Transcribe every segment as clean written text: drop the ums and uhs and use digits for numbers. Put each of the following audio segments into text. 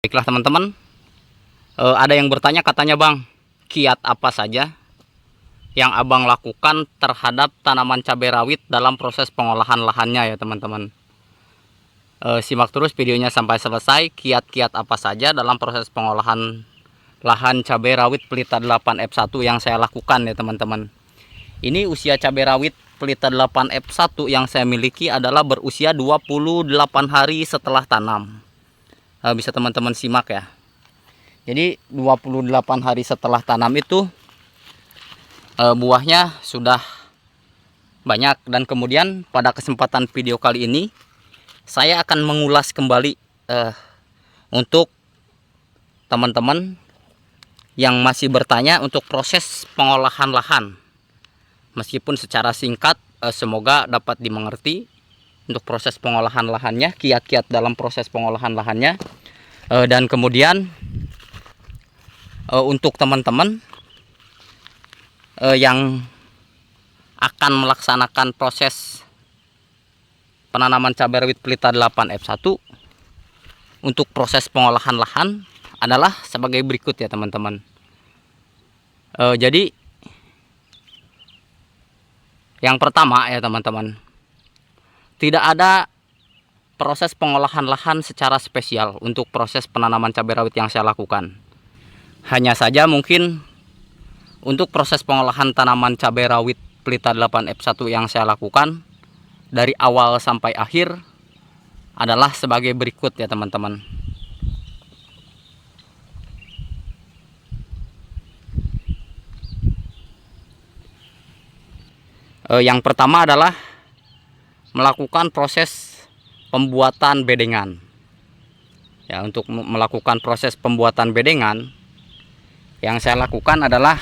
Baiklah teman-teman, ada yang bertanya katanya bang, kiat apa saja yang abang lakukan terhadap tanaman cabai rawit dalam proses pengolahan lahannya ya teman-teman. Simak terus videonya sampai selesai, kiat-kiat apa saja dalam proses pengolahan lahan cabai rawit Pelita 8F1 yang saya lakukan ya teman-teman. Ini usia cabai rawit Pelita 8F1 yang saya miliki adalah berusia 28 hari setelah tanam. Bisa teman-teman simak ya. Jadi 28 hari setelah tanam itu buahnya sudah banyak, dan kemudian pada kesempatan video kali ini saya akan mengulas kembali untuk teman-teman yang masih bertanya untuk proses pengolahan lahan. Meskipun secara singkat, semoga dapat dimengerti untuk proses pengolahan lahannya, kiat-kiat dalam proses pengolahan lahannya. Dan kemudian untuk teman-teman yang akan melaksanakan proses penanaman cabai rawit Pelita 8F1 untuk proses pengolahan lahan adalah sebagai berikut ya teman-teman. Jadi yang pertama ya teman-teman, tidak ada proses pengolahan lahan secara spesial untuk proses penanaman cabai rawit yang saya lakukan. Hanya saja mungkin untuk proses pengolahan tanaman cabai rawit Pelita 8F1 yang saya lakukan dari awal sampai akhir adalah sebagai berikut ya teman-teman. Yang pertama adalah melakukan proses pembuatan bedengan. Ya, untuk melakukan proses pembuatan bedengan yang saya lakukan adalah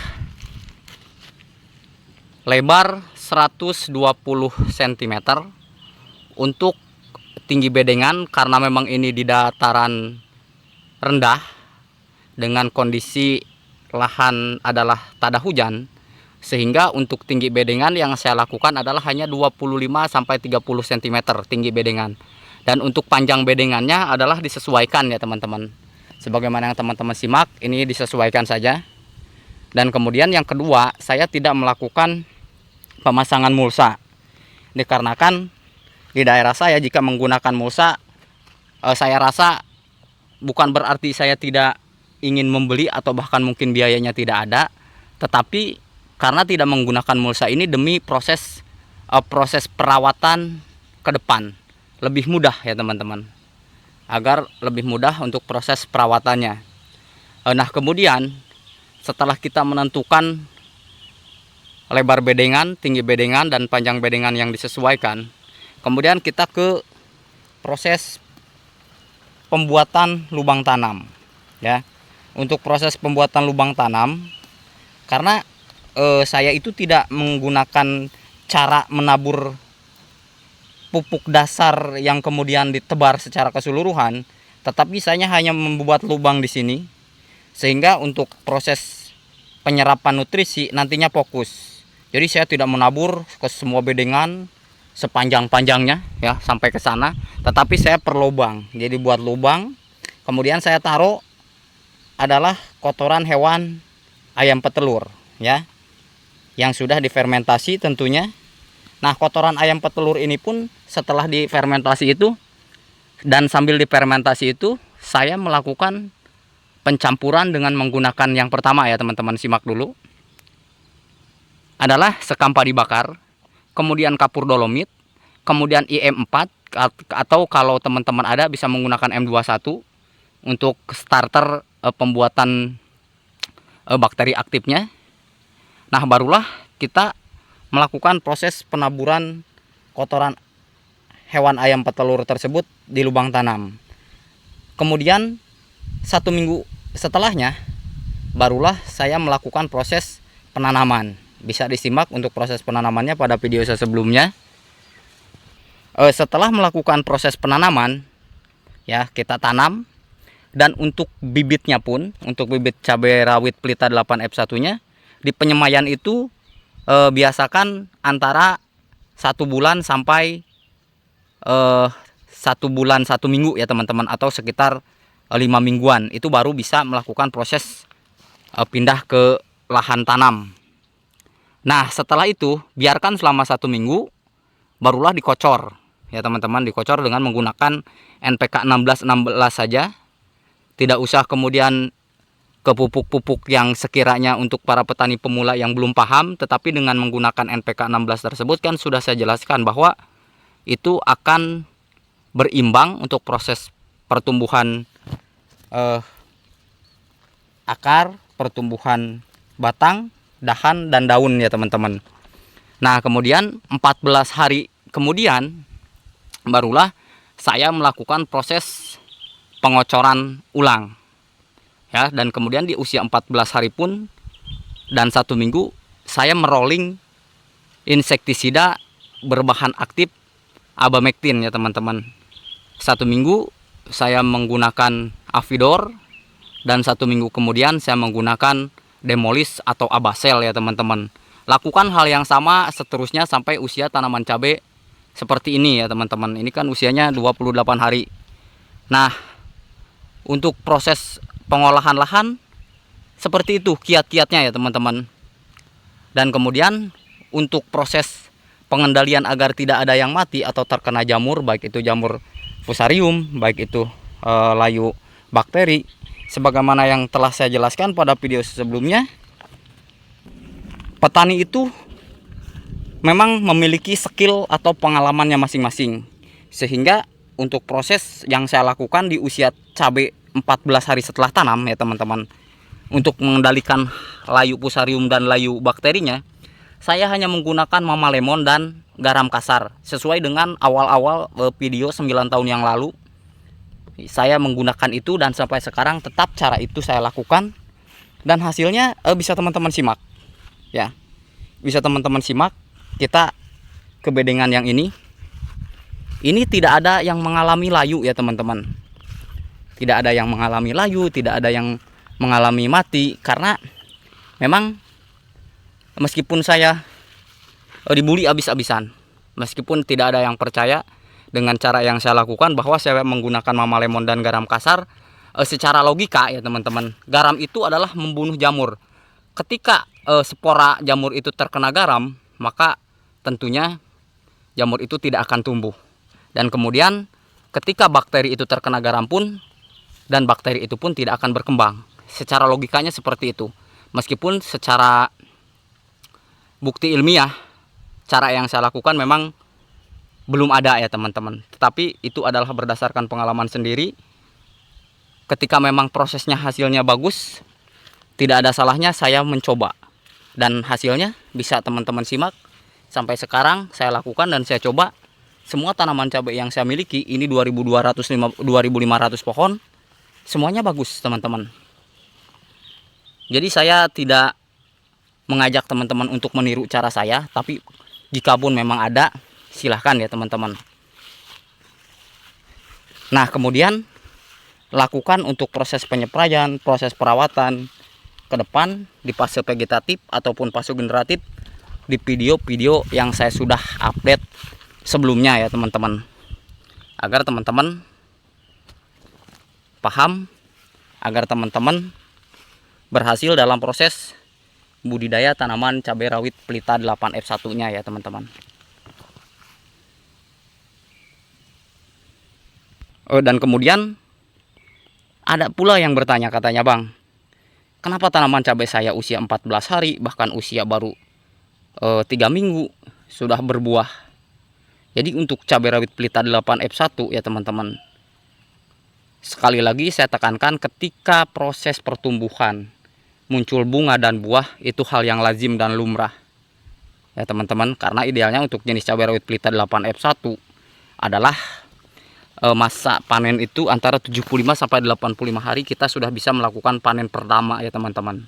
lebar 120 cm untuk tinggi bedengan, karena memang ini di dataran rendah dengan kondisi lahan adalah tada hujan, sehingga untuk tinggi bedengan yang saya lakukan adalah hanya 25-30 cm tinggi bedengan. Dan untuk panjang bedengannya adalah disesuaikan ya teman-teman. Sebagaimana yang teman-teman simak, ini disesuaikan saja. Dan kemudian yang kedua, saya tidak melakukan pemasangan mulsa. Dikarenakan di daerah saya jika menggunakan mulsa, saya rasa bukan berarti saya tidak ingin membeli atau bahkan mungkin biayanya tidak ada, tetapi karena tidak menggunakan mulsa ini demi proses perawatan ke depan lebih mudah ya teman-teman, agar lebih mudah untuk proses perawatannya. Nah kemudian setelah kita menentukan lebar bedengan, tinggi bedengan, dan panjang bedengan yang disesuaikan, kemudian kita ke proses pembuatan lubang tanam ya. Untuk proses pembuatan lubang tanam, karena saya itu tidak menggunakan cara menabur pupuk dasar yang kemudian ditebar secara keseluruhan, tetapi saya hanya membuat lubang di sini, sehingga untuk proses penyerapan nutrisi nantinya fokus. Jadi saya tidak menabur ke semua bedengan sepanjang-panjangnya ya sampai ke sana, tetapi saya per lubang. Jadi buat lubang, kemudian saya taruh adalah kotoran hewan ayam petelur ya, yang sudah difermentasi tentunya. Nah kotoran ayam petelur ini pun setelah difermentasi itu dan sambil difermentasi itu saya melakukan pencampuran dengan menggunakan yang pertama ya teman-teman, simak dulu, adalah sekam padi bakar, kemudian kapur dolomit, kemudian IM4, atau kalau teman-teman ada bisa menggunakan M21 untuk starter pembuatan bakteri aktifnya. Nah barulah kita melakukan proses penaburan kotoran hewan ayam petelur tersebut di lubang tanam. Kemudian 1 minggu setelahnya barulah saya melakukan proses penanaman. Bisa disimak untuk proses penanamannya pada video saya sebelumnya. Setelah melakukan proses penanaman ya, kita tanam. Dan untuk bibitnya pun, untuk bibit cabai rawit Pelita 8F1 nya, di penyemaian itu biasakan antara 1 bulan sampai 1 bulan 1 minggu ya teman-teman, atau sekitar 5 mingguan itu baru bisa melakukan proses pindah ke lahan tanam. Nah, setelah itu biarkan selama 1 minggu, barulah dikocor ya teman-teman, dikocor dengan menggunakan NPK 1616 saja. Tidak usah kemudian ke pupuk-pupuk yang sekiranya untuk para petani pemula yang belum paham, tetapi dengan menggunakan NPK 16 tersebut kan sudah saya jelaskan bahwa itu akan berimbang untuk proses pertumbuhan akar, pertumbuhan batang, dahan, dan daun ya teman-teman. Nah, kemudian 14 hari kemudian barulah saya melakukan proses pengocoran ulang ya, dan kemudian di usia 14 hari pun dan 1 minggu saya merolling insektisida berbahan aktif abamectin ya teman-teman. 1 minggu saya menggunakan Avidor, dan 1 minggu kemudian saya menggunakan Demolis atau Abasel ya teman-teman. Lakukan hal yang sama seterusnya sampai usia tanaman cabai seperti ini ya teman-teman. Ini kan usianya 28 hari. Nah, untuk proses pengolahan lahan seperti itu kiat-kiatnya ya teman-teman. Dan kemudian untuk proses pengendalian agar tidak ada yang mati atau terkena jamur, baik itu jamur fusarium, baik itu layu bakteri, sebagaimana yang telah saya jelaskan pada video sebelumnya, petani itu memang memiliki skill atau pengalamannya masing-masing. Sehingga untuk proses yang saya lakukan di usia cabai 14 hari setelah tanam ya teman-teman, untuk mengendalikan layu fusarium dan layu bakterinya, saya hanya menggunakan Mama Lemon dan garam kasar. Sesuai dengan awal-awal video 9 tahun yang lalu, saya menggunakan itu dan sampai sekarang tetap cara itu saya lakukan. Dan hasilnya bisa teman-teman simak ya. Bisa teman-teman simak. Kita ke bedengan yang ini tidak ada yang mengalami layu ya teman-teman. Tidak ada yang mengalami layu, tidak ada yang mengalami mati, karena memang meskipun saya dibully abis-abisan, meskipun tidak ada yang percaya dengan cara yang saya lakukan bahwa saya menggunakan Mama Lemon dan garam kasar, secara logika ya teman-teman, garam itu adalah membunuh jamur. Ketika spora jamur itu terkena garam, maka tentunya jamur itu tidak akan tumbuh. Dan kemudian ketika bakteri itu terkena garam pun, dan bakteri itu pun tidak akan berkembang. Secara logikanya seperti itu. Meskipun secara bukti ilmiah, cara yang saya lakukan memang belum ada ya teman-teman. Tetapi itu adalah berdasarkan pengalaman sendiri. Ketika memang prosesnya hasilnya bagus, tidak ada salahnya saya mencoba. Dan hasilnya bisa teman-teman simak. Sampai sekarang saya lakukan dan saya coba. Semua tanaman cabai yang saya miliki, ini 2.500 pohon, semuanya bagus teman-teman. Jadi saya tidak mengajak teman-teman untuk meniru cara saya, tapi jika pun memang ada, silahkan ya teman-teman. Nah, kemudian lakukan untuk proses penyepraian, proses perawatan ke depan di fase vegetatif ataupun fase generatif di video-video yang saya sudah update sebelumnya ya teman-teman, agar teman-teman paham, agar teman-teman berhasil dalam proses budidaya tanaman cabai rawit pelita 8F1 nya ya teman-teman. Dan kemudian ada pula yang bertanya, katanya, "Bang, kenapa tanaman cabai saya usia 14 hari bahkan usia baru 3 minggu sudah berbuah?" Jadi untuk cabai rawit pelita 8F1 ya teman-teman, sekali lagi saya tekankan, ketika proses pertumbuhan muncul bunga dan buah itu hal yang lazim dan lumrah ya teman-teman. Karena idealnya untuk jenis cabai rawit pelita 8F1 adalah masa panen itu antara 75 sampai 85 hari kita sudah bisa melakukan panen pertama ya teman-teman.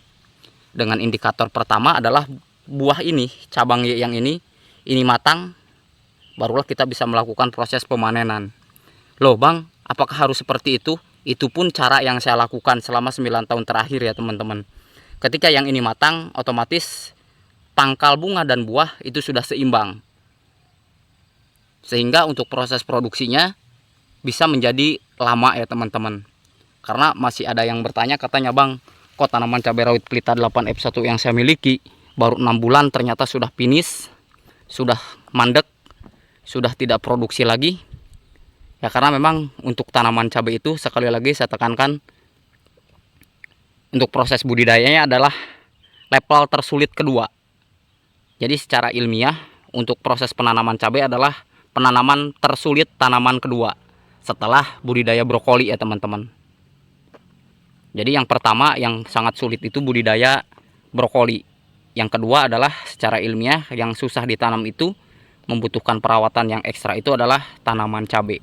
Dengan indikator pertama adalah buah ini, cabang yang ini matang, barulah kita bisa melakukan proses pemanenan. Loh bang, apakah harus seperti itu? Itu pun cara yang saya lakukan selama 9 tahun terakhir ya teman-teman. Ketika yang ini matang, otomatis pangkal bunga dan buah itu sudah seimbang. Sehingga untuk proses produksinya bisa menjadi lama ya teman-teman. Karena masih ada yang bertanya, katanya bang, kok tanaman cabai rawit pelita 8F1 yang saya miliki baru 6 bulan ternyata sudah finish, sudah mandek, sudah tidak produksi lagi. Ya karena memang untuk tanaman cabai itu, sekali lagi saya tekankan, untuk proses budidayanya adalah level tersulit kedua. Jadi secara ilmiah untuk proses penanaman cabai adalah penanaman tersulit tanaman kedua setelah budidaya brokoli ya teman-teman. Jadi yang pertama yang sangat sulit itu budidaya brokoli. Yang kedua adalah secara ilmiah yang susah ditanam itu, membutuhkan perawatan yang ekstra, itu adalah tanaman cabai.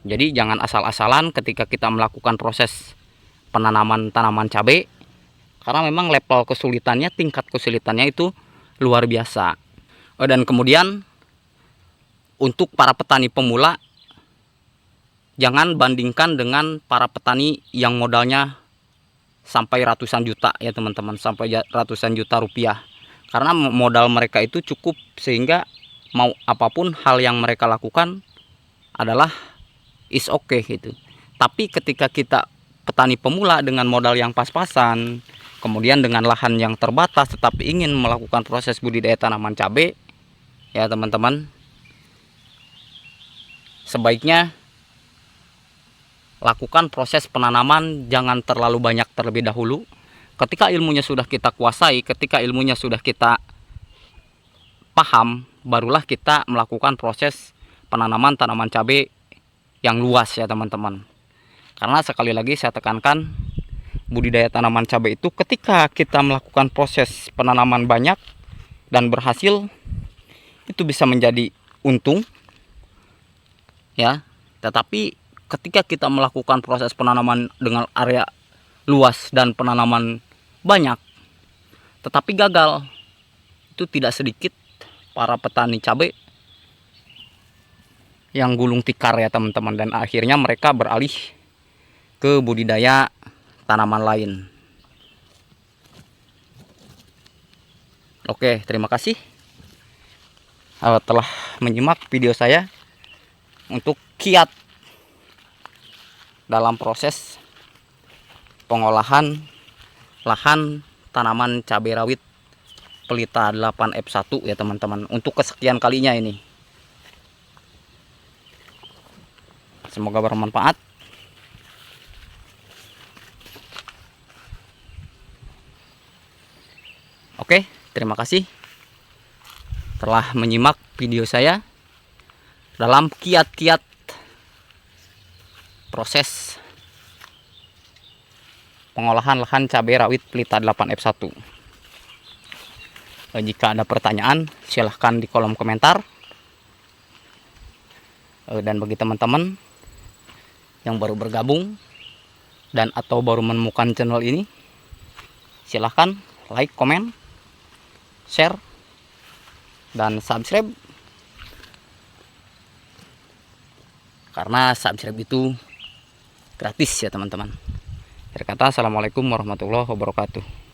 Jadi jangan asal-asalan ketika kita melakukan proses penanaman tanaman cabai, karena memang level kesulitannya, tingkat kesulitannya itu luar biasa. Dan kemudian untuk para petani pemula, jangan bandingkan dengan para petani yang modalnya sampai ratusan juta ya teman-teman, sampai ratusan juta rupiah. Karena modal mereka itu cukup sehingga mau apapun hal yang mereka lakukan adalah is okay gitu. Tapi ketika kita petani pemula dengan modal yang pas-pasan, kemudian dengan lahan yang terbatas tetapi ingin melakukan proses budidaya tanaman cabai, ya teman-teman, sebaiknya lakukan proses penanaman jangan terlalu banyak terlebih dahulu. Ketika ilmunya sudah kita kuasai, ketika ilmunya sudah kita paham, barulah kita melakukan proses penanaman tanaman cabai yang luas ya teman-teman. Karena sekali lagi saya tekankan, budidaya tanaman cabai itu ketika kita melakukan proses penanaman banyak dan berhasil, itu bisa menjadi untung ya. Tetapi ketika kita melakukan proses penanaman dengan area luas dan penanaman banyak tetapi gagal, itu tidak sedikit para petani cabai yang gulung tikar ya teman-teman, dan akhirnya mereka beralih ke budidaya tanaman lain. Oke, terima kasih telah menyimak video saya untuk kiat dalam proses pengolahan lahan tanaman cabai rawit pelita 8F1 ya teman-teman, untuk kesekian kalinya ini. Semoga bermanfaat. Oke, terima kasih telah menyimak video saya dalam kiat-kiat proses pengolahan lahan cabai rawit pelita 8F1. Jika ada pertanyaan, silahkan di kolom komentar. Dan bagi teman-teman yang baru bergabung dan atau baru menemukan channel ini, silahkan like, komen, share, dan subscribe. Karena subscribe itu gratis ya teman-teman. Akhir kata, assalamualaikum warahmatullahi wabarakatuh.